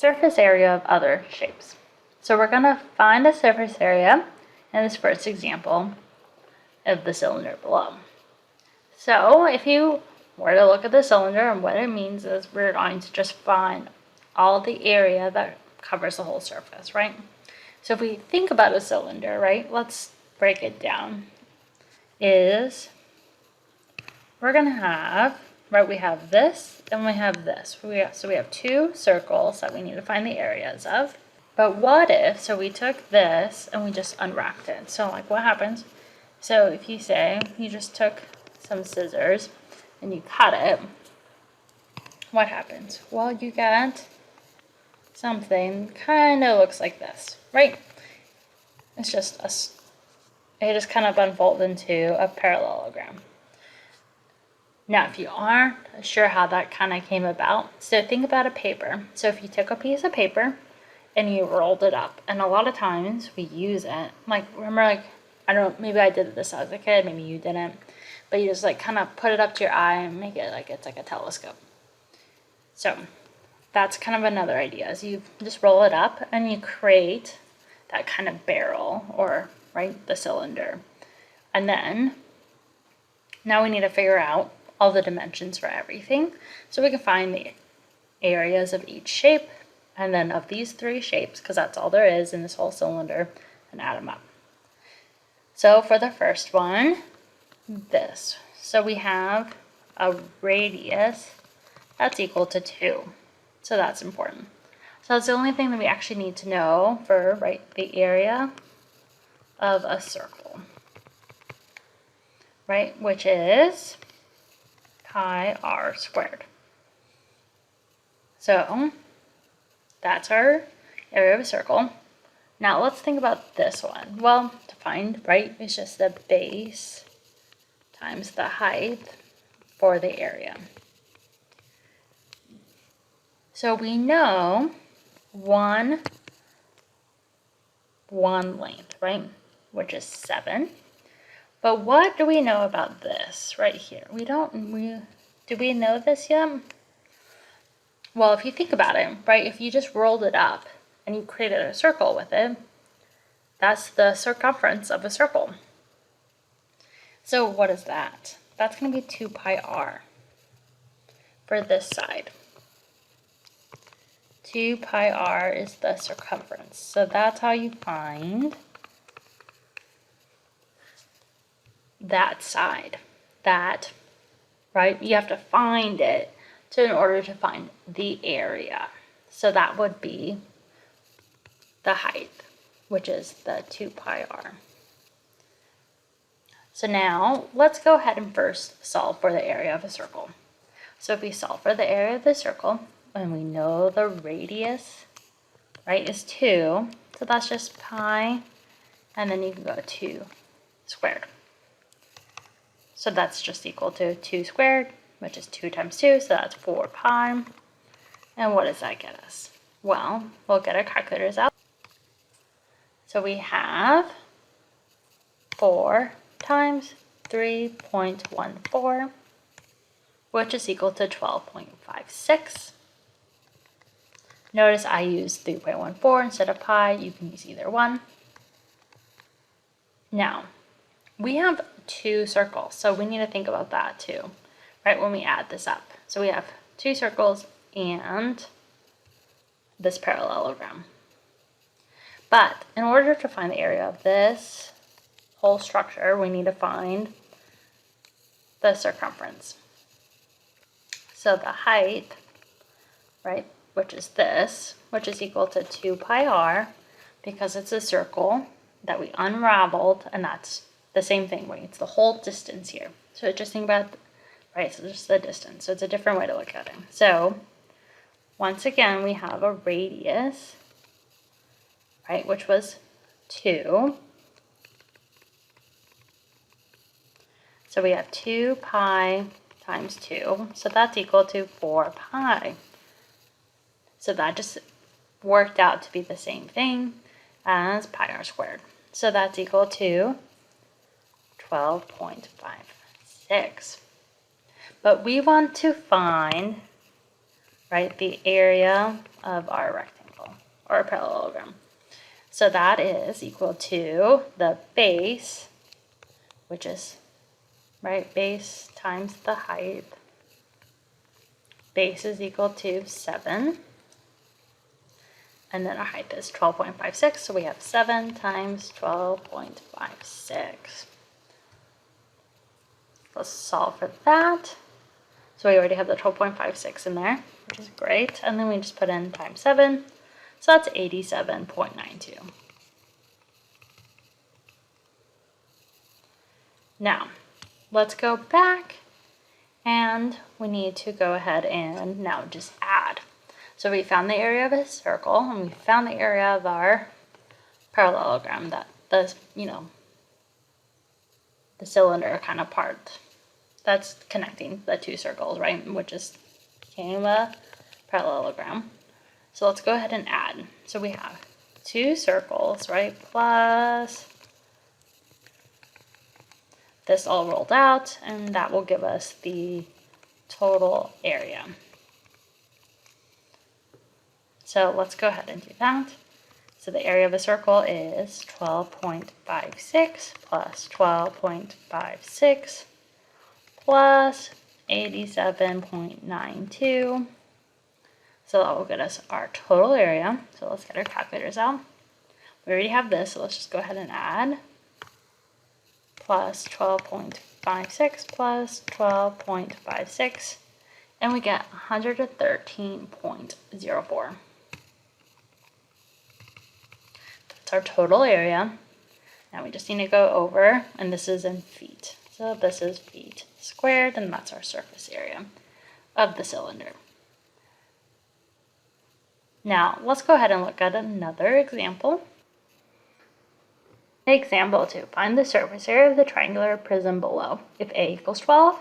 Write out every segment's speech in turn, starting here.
surface area of other shapes. So we're going to find the surface area in this first example of the cylinder below. So if you were to look at the cylinder, and what it means is we're going to just find all the area that covers the whole surface, right? So if we think about a cylinder, right, let's break it down, is we're going to have, right, we have this and we have this. So we have two circles that we need to find the areas of. But what if, so we took this and we just unwrapped it. So like what happens? So if you say you just took some scissors and you cut it, what happens? Well, you get something kind of looks like this, right? It's just it just kind of unfolds into a parallelogram. Now, if you aren't sure how that kind of came about, so think about a paper. So if you took a piece of paper and you rolled it up, and a lot of times we use it, like, remember, like, I don't know, maybe I did this as a kid, maybe you didn't, but you just like kind of put it up to your eye and make it like it's like a telescope. So that's kind of another idea, is you just roll it up and you create that kind of barrel, or, right, the cylinder. And then now we need to figure out all the dimensions for everything, so we can find the areas of each shape, and then of these three shapes, because that's all there is in this whole cylinder, and add them up. So for the first one, this. So we have a radius that's equal to 2. So that's important. So that's the only thing that we actually need to know for, right, the area of a circle, right, which is pi r squared. So that's our area of a circle. Now let's think about this one. Well, to find, right, it's just the base times the height for the area. So we know one length, right, which is 7. But what do we know about this right here? Do we know this yet? Well, if you think about it, right, if you just rolled it up and you created a circle with it, that's the circumference of a circle. So what is that? That's going to be 2 pi r for this side. 2 pi r is the circumference. So that's how you find that side. That, right, you have to find it in order to find the area. So that would be the height, which is the 2 pi r. So now let's go ahead and first solve for the area of a circle. So if we solve for the area of the circle, and we know the radius, right, is 2, so that's just pi, and then you can go 2 squared. So that's just equal to 2 squared, which is 2 times 2, so that's 4 pi. And what does that get us? Well, we'll get our calculators out. So we have 4 times 3.14, which is equal to 12.56. Notice I used 3.14 instead of pi. You can use either one. Now, we have 2 circles, so we need to think about that too, right, when we add this up. So we have 2 circles and this parallelogram. But in order to find the area of this whole structure, we need to find the circumference. So the height, right, which is this, which is equal to 2 pi r, because it's a circle that we unraveled, and that's the same thing, right? It's the whole distance here. So just think about, right, so just the distance. So it's a different way to look at it. So once again, we have a radius, right, which was 2. So we have 2 pi times 2, so that's equal to 4 pi. So that just worked out to be the same thing as pi r squared. So that's equal to 12.56. But we want to find, right, the area of our rectangle. our parallelogram. So that is equal to the base, which is, right, base times the height. Base is equal to 7. And then our height is 12.56, so we have 7 times 12.56. Let's solve for that. So we already have the 12.56 in there, which is great. And then we just put in times 7, so that's 87.92. Now, let's go back, and we need to go ahead and now just add. So we found the area of a circle, and we found the area of our parallelogram, that the cylinder kind of part that's connecting the two circles, right? Which is became a parallelogram. So let's go ahead and add. So we have two circles, right? Plus this all rolled out, and that will give us the total area. So let's go ahead and do that. So the area of a circle is 12.56 plus 12.56 plus 87.92. So that will get us our total area. So let's get our calculators out. We already have this, so let's just go ahead and add. Plus 12.56 plus 12.56, and we get 113.04. That's our total area. Now we just need to go over, and this is in feet. So this is feet squared, and that's our surface area of the cylinder. Now let's go ahead and look at another example. Example 2. Find the surface area of the triangular prism below if A equals 12,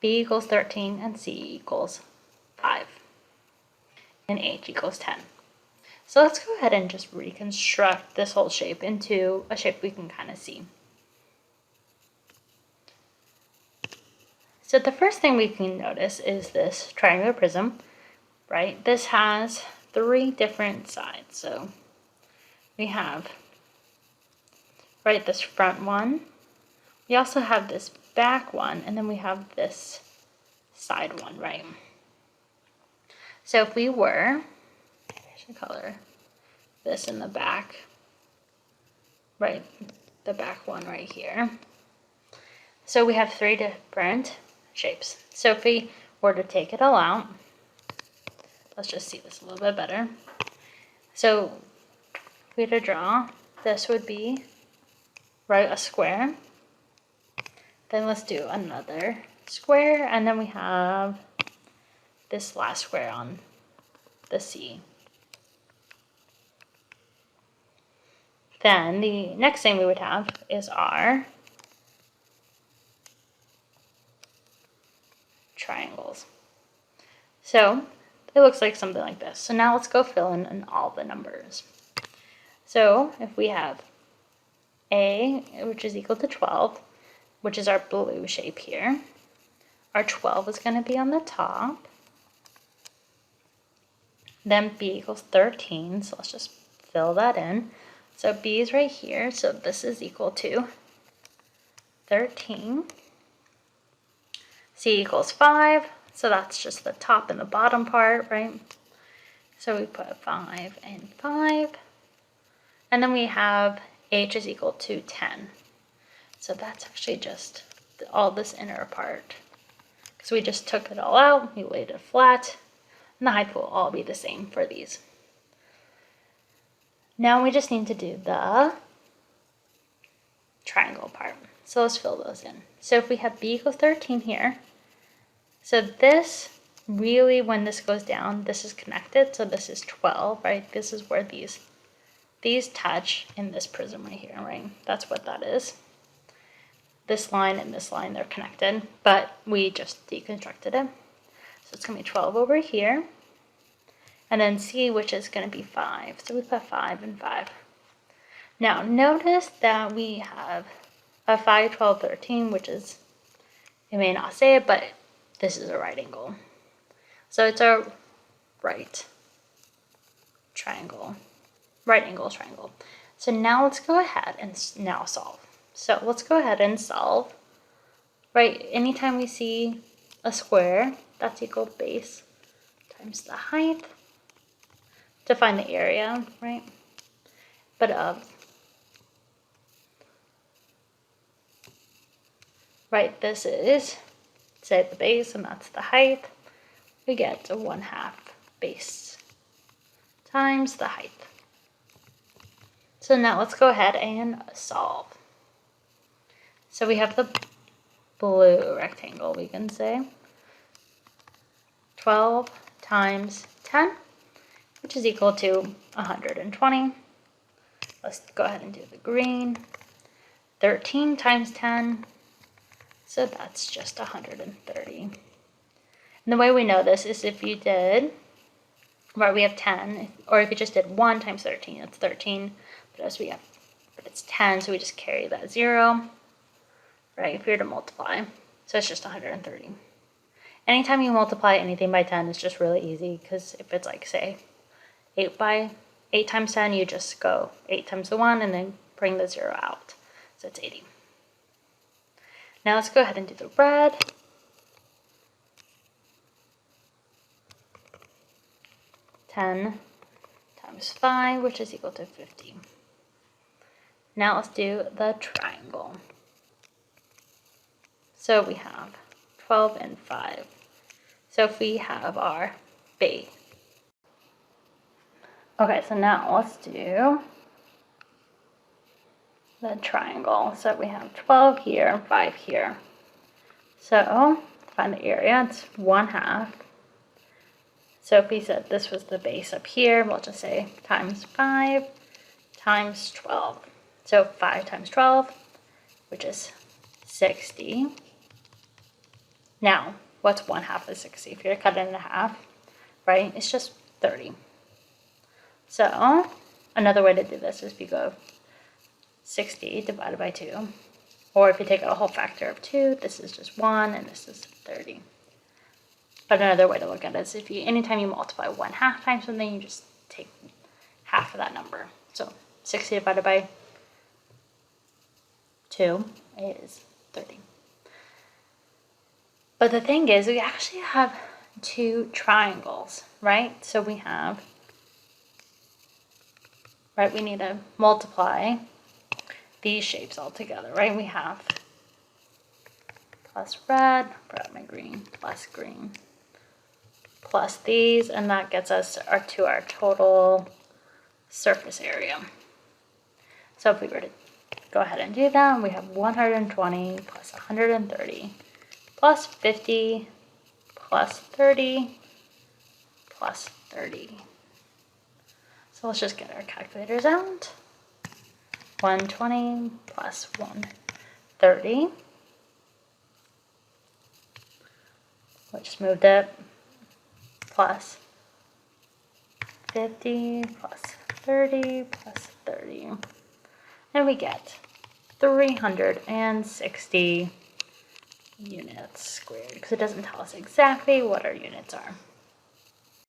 B equals 13, and C equals 5, and H equals 10. So let's go ahead and just reconstruct this whole shape into a shape we can kind of see. So the first thing we can notice is this triangular prism, right? This has 3 different sides. So we have, right, this front one. We also have this back one, and then we have this side one, right? So if we were, I should color this in the back, right, the back one right here. So we have 3 different shapes. So if we were to take it all out, let's just see this a little bit better. So if we were to draw, this would be, right, a square. Then let's do another square, and then we have this last square on the C. Then the next thing we would have is our triangles. So it looks like something like this. So now let's go fill in all the numbers. So if we have A, which is equal to 12, which is our blue shape here, our 12 is going to be on the top. Then B equals 13, so let's just fill that in. So B is right here, so this is equal to 13. C equals 5, so that's just the top and the bottom part, right? So we put 5 and 5. And then we have H is equal to 10. So that's actually just all this inner part. Because we just took it all out, we laid it flat, and the height will all be the same for these. Now we just need to do the triangle part. So let's fill those in. So if we have B equals 13 here, so this really, when this goes down, this is connected, so this is 12, right? This is where these touch in this prism right here, right? That's what that is. This line and this line, they're connected, but we just deconstructed it. So it's going to be 12 over here. And then C, which is going to be 5. So we put 5 and 5. Now, notice that we have a 5, 12, 13, which is, it may not say it, but this is a right angle. So it's a right triangle, right angle triangle. So now let's go ahead and now solve. So let's go ahead and solve, right? Anytime we see a square, that's equal base times the height to find the area, right? But right, this is, say, the base, and that's the height. We get 1/2 base times the height. So now let's go ahead and solve. So we have the blue rectangle, we can say 12 times 10, which is equal to 120. Let's go ahead and do the green. 13 times 10, so that's just 130. And the way we know this is if you did, right, we have 10, or if you just did 1 times 13, it's 13. But as we have, but it's 10, so we just carry that 0, right, if we were to multiply. So it's just 130. Anytime you multiply anything by 10, it's just really easy, because if it's like, say, 8 times 10, you just go 8 times the 1 and then bring the 0 out. So it's 80. Now let's go ahead and do the red. (10 times 5, which is equal to 50. Now let's do the triangle. So we have 12 and 5. So if we have our base. Okay, so now let's do the triangle. So we have 12 here and 5 here. So to find the area, it's 1/2. So if we said this was the base up here, we'll just say times 5 times 12. So 5 times 12, which is 60. Now, what's 1/2 of 60? If you're cutting it in half, right, it's just 30. So another way to do this is if you go 60 divided by 2, or if you take a whole factor of 2, this is just 1 and this is 30. But another way to look at it is if you, anytime you multiply 1/2 times something, you just take half of that number. So 60 divided by 2 is 30. But the thing is, we actually have 2 triangles, right? So we have, right, we need to multiply these shapes all together, right? We have plus red, brought my green, plus green, plus these, and that gets us to our total surface area. So if we were to go ahead and do that, we have 120 plus 130 plus 50 plus 30 plus 30. So let's just get our calculators out. 120 plus 130. We just moved it. Plus 50 plus 30 plus 30. And we get 360 units squared, because it doesn't tell us exactly what our units are.